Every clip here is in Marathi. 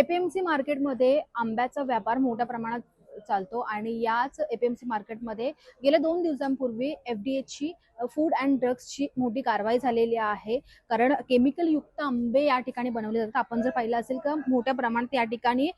एपीएमसी मार्केटमध्ये आंब्याचा व्यापार मोठ्या प्रमाणात चालतो आणि याच एपीएमसी मार्केटमध्ये गेल्या 2 दिवसांपूर्वी एफडीएची फूड अँड ड्रग्सची मोठी कारवाई झालेली आहे. कारण केमिकल युक्त आंबे या ठिकाणी बनवले जातात. आपण जर पाहिलं असेल का मोठ्या प्रमाणात या ठिकाणी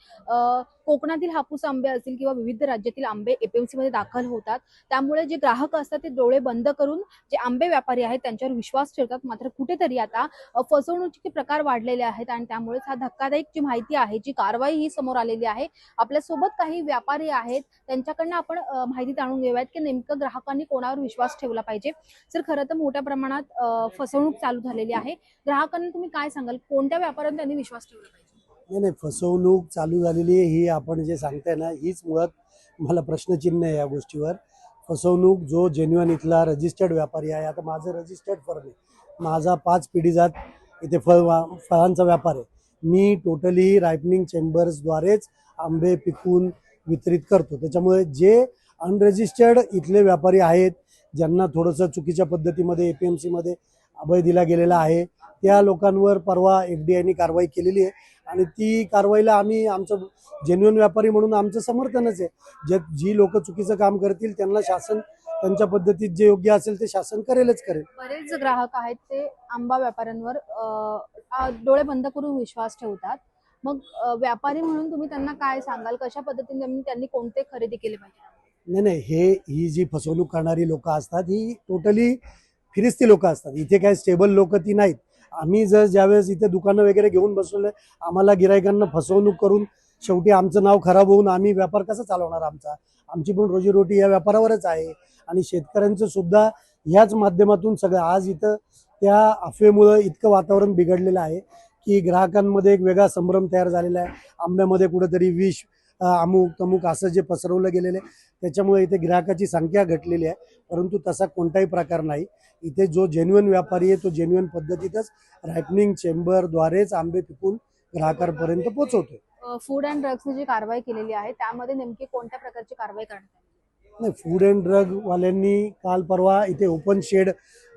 कोकणातील हापूस आंबे असतील किंवा विविध राज्यातील आंबे एपीएमसी मध्ये दाखल होतात. त्यामुळे जे ग्राहक असतात ते डोळे बंद करून जे आंबे व्यापारी आहेत त्यांच्यावर विश्वास ठेवतात. मात्र कुठेतरी आता फसवणुकीचे प्रकार वाढलेले आहेत आणि त्यामुळेच हा धक्कादायक जी माहिती आहे, जी कारवाई ही समोर आलेली आहे. आपल्यासोबत काही व्यापारी आहेत, त्यांच्याकडनं आपण माहिती जाणून घेऊयात की नेमकं ग्राहकांनी कोणावर विश्वास ठेवला पाहिजे. सर, खरं तर मोठ्या प्रमाणात फसवणूक चालू झालेली आहे. ग्राहकांना तुम्ही काय सांगाल, कोणत्या व्यापाऱ्यांनी त्यांनी विश्वास ठेवला पाहिजे? नाही, फसवणूक चालू झालेली आहे ही आपण जे सांगताय ना, हीच मुळात मला प्रश्नचिन्ह आहे या गोष्टीवर. फसवणूक जो जेन्युअन इथला रजिस्टर्ड व्यापारी आहे, आता माझं रजिस्टर्ड फर्म आहे, माझा 5 पिढीजात इथे फळांचा व्यापार आहे. मी टोटली रायपनिंग चेंबर्सद्वारेच आंबे पिकून वितरित करतो. त्याच्यामुळे जे अनरजिस्टर्ड इथले व्यापारी आहेत, ज्यांना थोडंसं चुकीच्या पद्धतीमध्ये एपीएमसीमध्ये अभय दिला गेलेला आहे, त्या लोकांवर परवा एफडीआयने कारवाई केलेली आहे आणि ती कारवाईला आम्ही आमचं जेन्युअन व्यापारी म्हणून आमचं समर्थनच आहे. जी लोक चुकीचं काम करतील त्यांना शासन त्यांच्या पद्धतीत जे योग्य असेल ते शासन करेलच करेल. बरेच ग्राहक आहेत ते आंबा व्यापाऱ्यांवर डोळे बंद करून विश्वास ठेवतात. मग व्यापारी म्हणून तुम्ही त्यांना काय सांगाल, कशा पद्धतीने त्यांनी कोणते खरेदी केले पाहिजे? नाही, ही जी फसवणूक करणारी लोक असतात ही टोटली फिरिस्ती लोक असतात. इथे काय स्टेबल लोक ती नाहीत. आम्ही जर ज्यावेळेस इथे दुकानं वगैरे घेऊन बसवले, आम्हाला गिरायकांना फसवणूक करून शेवटी आमचं नाव खराब होऊन आम्ही व्यापार कसा चालवणार? आमची पण रोजीरोटी या व्यापारावरच आहे आणि शेतकऱ्यांचं सुद्धा ह्याच माध्यमातून सगळं आज इथं त्या अफवेमुळं इतकं वातावरण बिघडलेलं आहे की ग्राहकांमध्ये एक वेगळा संभ्रम तयार झालेला आहे. आंब्यामध्ये कुठेतरी विष अमुक तमुक असं जे पसरवलं गेलेलं आहे त्याच्यामुळे इथे ग्राहकाची संख्या घटलेली आहे. परंतु तसा कोणताही प्रकार नाही. इथे जो जेन्युअन व्यापारी आहे तो जेन्युअन पद्धतीतच रायपनिंग चेंबरद्वारेच आंबे पिकून ग्राहकांपर्यंत पोहोचवतो. फूड अँड ड्रग्सने जी कारवाई केलेली आहे त्यामध्ये नेमकी कोणत्या प्रकारची कारवाई करण्यात आली? नाही, फूड अँड ड्रग वाल्यांनी काल परवा इथे ओपन शेड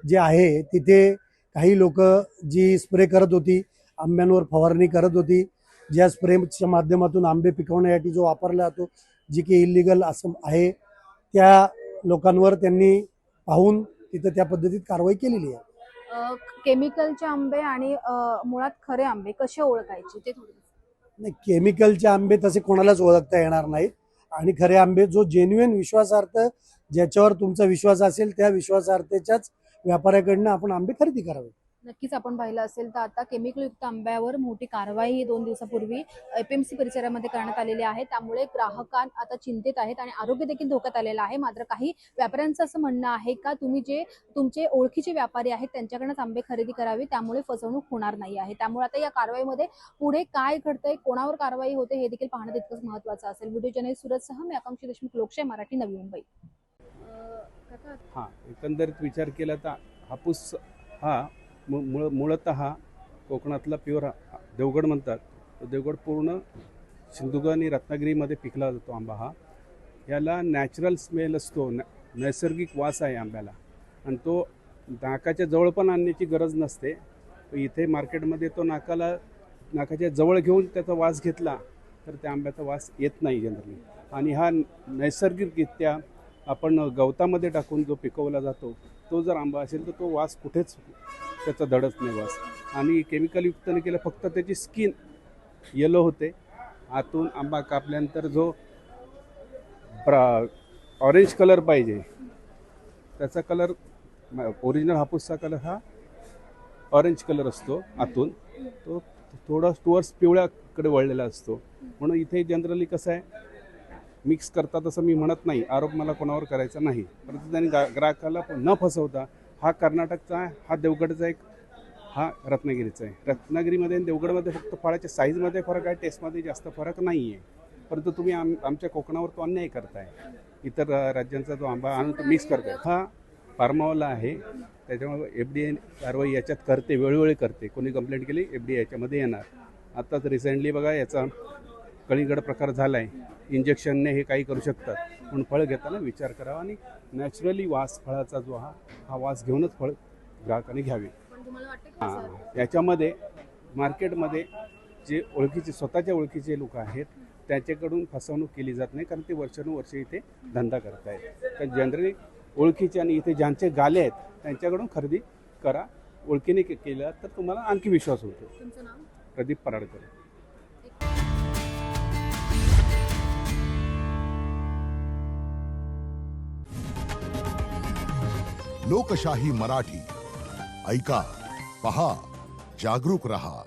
जे आहे तिथे काही लोक जी स्प्रे करत होती, आंब्यांवर फवारणी करत होती, ज्या स्प्रेच्या माध्यमातून आंबे पिकवण्यासाठी जो वापरला जातो, जी की इलिगल असं आहे, त्या लोकांवर त्यांनी पाहून तिथं त्या पद्धतीत कारवाई केलेली आहे. केमिकलचे आंबे आणि मुळात खरे आंबे कसे ओळखायचे ते थोडं? नाही, केमिकलचे आंबे तसे कोणालाच ओळखता येणार नाहीत आणि खरे आंबे जो जेन्युअन विश्वासार्थ, ज्याच्यावर तुमचा विश्वास असेल त्या विश्वासार्थाच्याच व्यापाऱ्याकडनं आपण आंबे खरेदी करावे. नक्कीच आपण पाहिलं असेल तर आता केमिकल युक्त आंब्यावर मोठी कारवाई ही 2 दिवसापूर्वी एपीएमसी परिसरामध्ये करण्यात आलेली आहे. त्यामुळे ग्राहकां आता चिंतित आहेत आणि आरोग्य देखील धोक्यात आलेलं आहे. मात्र काही व्यापाऱ्यांचं असं म्हणणं आहे का तुम्ही जे तुमचे ओळखीचे व्यापारी आहेत त्यांच्याकडनंच आंबे खरेदी करावी, त्यामुळे फसवणूक होणार नाही आहे. त्यामुळे आता या कारवाईमध्ये पुढे काय घडतंय, कोणावर कारवाई होते हे देखील पाहणं तितकंच महत्त्वाचं असेल. व्हिडिओ जर्नलिस्ट सूरजसह मी आकांक्षी देशमुख, लोकशाही मराठी, नवी मुंबई. एकंदरीत विचार केला तर हापूस हा मूळतः कोकणातला प्युअर देवगड म्हणतात. तो देवगड पूर्ण सिंधुदुर्ग आणि रत्नागिरीमध्ये पिकला जातो आंबा. याला नॅचरल स्मेल असतो, नैसर्गिक वास आहे आंब्याला आणि तो नाकाच्या जवळ पण आणण्याची गरज नसते. इथे मार्केटमध्ये तो नाकाच्या जवळ घेऊन त्याचा वास घेतला तर त्या आंब्याचा वास येत नाही जनरली. आणि हा नैसर्गिकरित्या आपण गवतामध्ये टाकून जो पिकवला जातो तो जर आंबा असेल तर तो वास कुठेच त्याचा धडत नाही वास. आणि केमिकल युक्तने केलं फक्त त्याची स्किन येलो होते. आतून आंबा कापल्यानंतर जो ऑरेंज कलर पाहिजे त्याचा कलर, ओरिजिनल हापूसचा कलर हा ऑरेंज कलर असतो. आतून तो थोडा टुवर्ड्स पिवळ्याकडे वळलेला असतो. म्हणून इथे जनरली कसं आहे, मिक्स करतात असं मी म्हणत नाही, आरोप मला कोणावर करायचा नाही. परंतु त्यांनी ग्राहकाला न फसवता, हा कर्नाटकचा आहे, हा देवगडचा एक, हा रत्नागिरीचा आहे. रत्नागिरीमध्ये आणि देवगडमध्ये फक्त फळाच्या साईजमध्ये फरक आहे, टेस्टमध्ये जास्त फरक नाही आहे. परंतु तुम्ही आमच्या कोकणावर तो अन्याय करताय. इतर राज्यांचा जो आंबा आणून तो मिक्स करताय. हा फार्मावाला आहे, त्याच्यामुळे एफडीआय कारवाई याच्यात करते, वेळोवेळी करते. कोणी कंप्लेंट केली एफडीआय याच्यामध्ये येणार. आत्ताच रिसेंटली बघा याचा कलिंगड प्रकार झाला आहे. इंजेक्शनने हे काही करू शकतात, म्हणून फळ घेताना विचार करावा आणि नॅचरली वास फळाचा जो हा वास घेऊनच फळ ग्राहकांनी घ्यावे. याच्यामध्ये मार्केटमध्ये जे ओळखीचे स्वतःच्या ओळखीचे लोक आहेत त्यांच्याकडून फसवणूक केली जात नाही, कारण ते वर्षानुवर्ष इथे धंदा करत आहेत. तर जनरली ओळखीचे आणि इथे ज्यांचे गाले आहेत त्यांच्याकडून खरेदी करा. ओळखीने केलं तर तुम्हाला आणखी विश्वास होतो. तुमचं नाव? प्रदीप पराडकर. लोकशाही मराठी ऐका, पहा, जागरूक रहा.